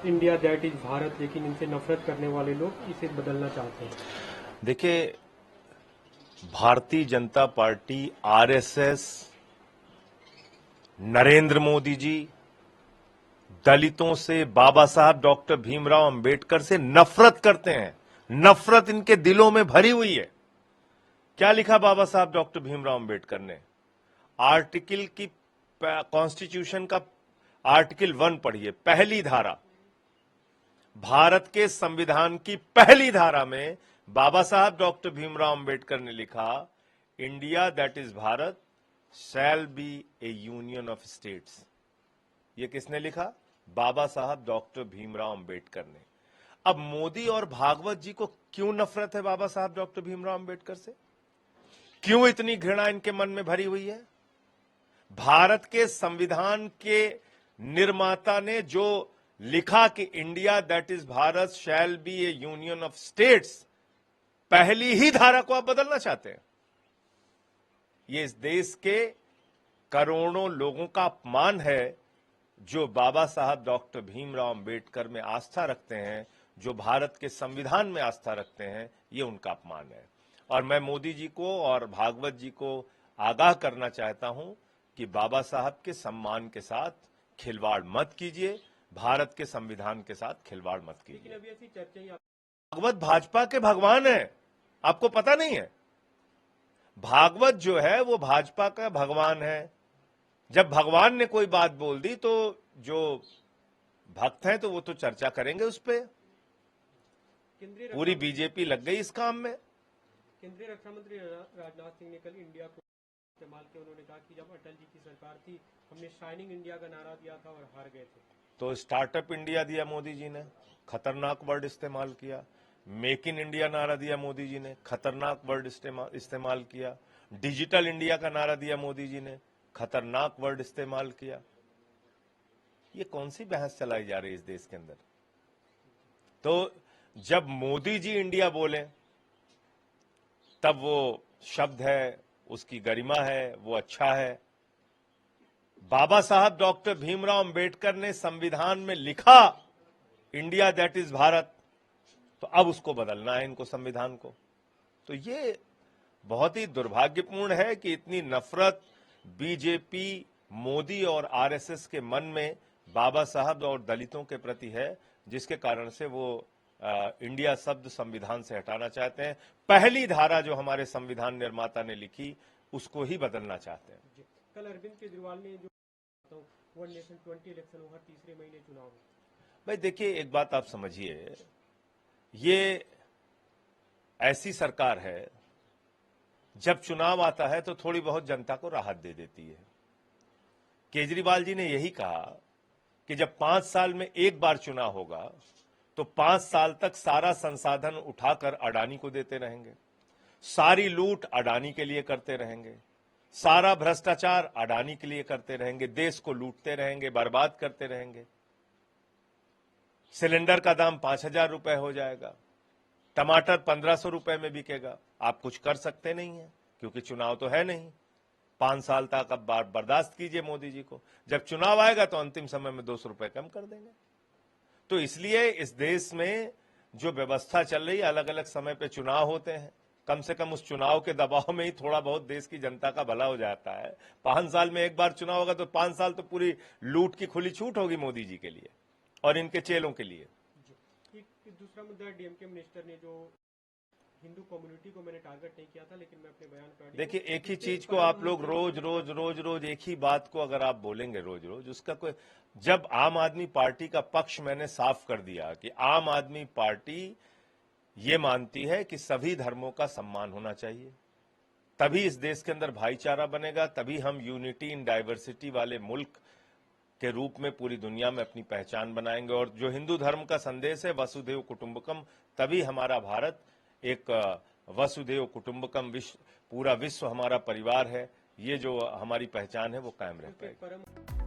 India that is Bharat, लेकिन इनसे नफरत करने वाले लोग इसे बदलना चाहते हैं। देखिए, भारतीय जनता पार्टी, आरएसएस, नरेंद्र मोदी जी दलितों से, बाबा साहब डॉक्टर भीमराव अंबेडकर से नफरत करते हैं। नफरत इनके दिलों में भरी हुई है। क्या लिखा बाबा साहब डॉक्टर भीमराव अंबेडकर ने? आर्टिकल की, कॉन्स्टिट्यूशन का आर्टिकल 1 पढ़िए, पहली धारा, भारत के संविधान की पहली धारा में बाबा साहब डॉक्टर भीमराव अंबेडकर ने लिखा, India that is Bharat shall be A union of states. ये किसने लिखा? बाबा साहब डॉक्टर भीमराव अंबेडकर ने। अब मोदी और भागवत जी को क्यों नफरत है बाबा साहब डॉक्टर भीमराव अंबेडकर से? क्यों इतनी घृणा इनके मन में भरी हुई है? भारत के संविधान के निर्माता ने जो लिखा कि India that is Bharat shall be A union of states, पहली ही धारा को आप बदलना चाहते हैं। ये इस देश के करोड़ों लोगों का अपमान है जो बाबा साहब डॉक्टर भीमराव अंबेडकर में आस्था रखते हैं, जो भारत के संविधान में आस्था रखते हैं। ये उनका अपमान है। और मैं मोदी जी को और भागवत जी को आगाह करना चाहता हूं कि बाबा साहब के सम्मान के साथ खिलवाड़ मत कीजिए, भारत के संविधान के साथ खिलवाड़ मत कीजिए। अभी ऐसी चर्चा, भागवत भाजपा के भगवान है, आपको पता नहीं है? भागवत जो है वो भाजपा का भगवान है। जब भगवान ने कोई बात बोल दी तो जो भक्त हैं तो वो तो चर्चा करेंगे उस पर। पूरी बीजेपी लग गई इस काम में। केंद्रीय रक्षा मंत्री राजनाथ सिंह ने कल इंडिया को इस्तेमाल किया। उन्होंने कहा कि जब अटल जी की सरकार थी, हमने शाइनिंग इंडिया का नारा दिया था और हार गए थे। तो स्टार्टअप इंडिया दिया मोदी जी ने, खतरनाक वर्ड इस्तेमाल किया। मेक इन इंडिया नारा दिया मोदी जी ने, खतरनाक वर्ड इस्तेमाल किया। डिजिटल इंडिया का नारा दिया मोदी जी ने, खतरनाक वर्ड इस्तेमाल किया। ये कौन सी बहस चलाई जा रही है इस देश के अंदर? तो जब मोदी जी इंडिया बोले तब वो शब्द है, उसकी गरिमा है, वो अच्छा है। बाबा साहब डॉक्टर भीमराव अंबेडकर ने संविधान में लिखा इंडिया दैट इज भारत, तो अब उसको बदलना है इनको, संविधान को। तो ये बहुत ही दुर्भाग्यपूर्ण है कि इतनी नफरत बीजेपी, मोदी और आरएसएस के मन में बाबा साहब और दलितों के प्रति है, जिसके कारण से वो इंडिया शब्द संविधान से हटाना चाहते हैं। पहली धारा जो हमारे संविधान निर्माता ने लिखी उसको ही बदलना चाहते हैं। कल अरविंद केजरीवाल ने जो वन नेशन 20 इलेक्शन हर तीसरे महीने चुनाव। भाई देखिए, एक बात आप समझिए, ये ऐसी सरकार है जब चुनाव आता है तो थोड़ी बहुत जनता को राहत दे देती है। केजरीवाल जी ने यही कहा कि जब 5 साल में एक बार चुनाव होगा तो 5 साल तक सारा संसाधन उठाकर अडानी को देते रहेंगे, सारी लूट अडानी के लिए करते रहेंगे, सारा भ्रष्टाचार अडानी के लिए करते रहेंगे, देश को लूटते रहेंगे, बर्बाद करते रहेंगे। सिलेंडर का दाम 5,000 रुपए हो जाएगा, टमाटर 1,500 रुपए में बिकेगा। आप कुछ कर सकते नहीं है क्योंकि चुनाव तो है नहीं। 5 साल तक अब बर्दाश्त कीजिए मोदी जी को, जब चुनाव आएगा तो अंतिम समय में 200 रुपए कम कर देंगे। तो इसलिए इस देश में जो व्यवस्था चल रही है, अलग अलग समय पे चुनाव होते हैं, कम से कम उस चुनाव के दबाव में ही थोड़ा बहुत देश की जनता का भला हो जाता है। 5 साल में एक बार चुनाव होगा तो 5 साल तो पूरी लूट की खुली छूट होगी मोदी जी के लिए और इनके चेलों के लिए। दूसरा मुद्दा, डीएमके मिनिस्टर ने जो हिंदू कम्युनिटी को मैंने टारगेट नहीं किया था, लेकिन मैं अपने बयान पर देखिए, एक ही चीज को आप लोग रोज एक ही बात को अगर आप बोलेंगे रोज उसका कोई, जब आम आदमी पार्टी का पक्ष मैंने साफ कर दिया कि आम आदमी पार्टी ये मानती है कि सभी धर्मों का सम्मान होना चाहिए, तभी इस देश के अंदर भाईचारा बनेगा, तभी हम यूनिटी इन डाइवर्सिटी वाले मुल्क के रूप में पूरी दुनिया में अपनी पहचान बनाएंगे। और जो हिंदू धर्म का संदेश है वसुधैव कुटुंबकम, तभी हमारा भारत एक वसुधैव कुटुंबकम, पूरा विश्व हमारा परिवार है, ये जो हमारी पहचान है वो कायम रह पाएगी।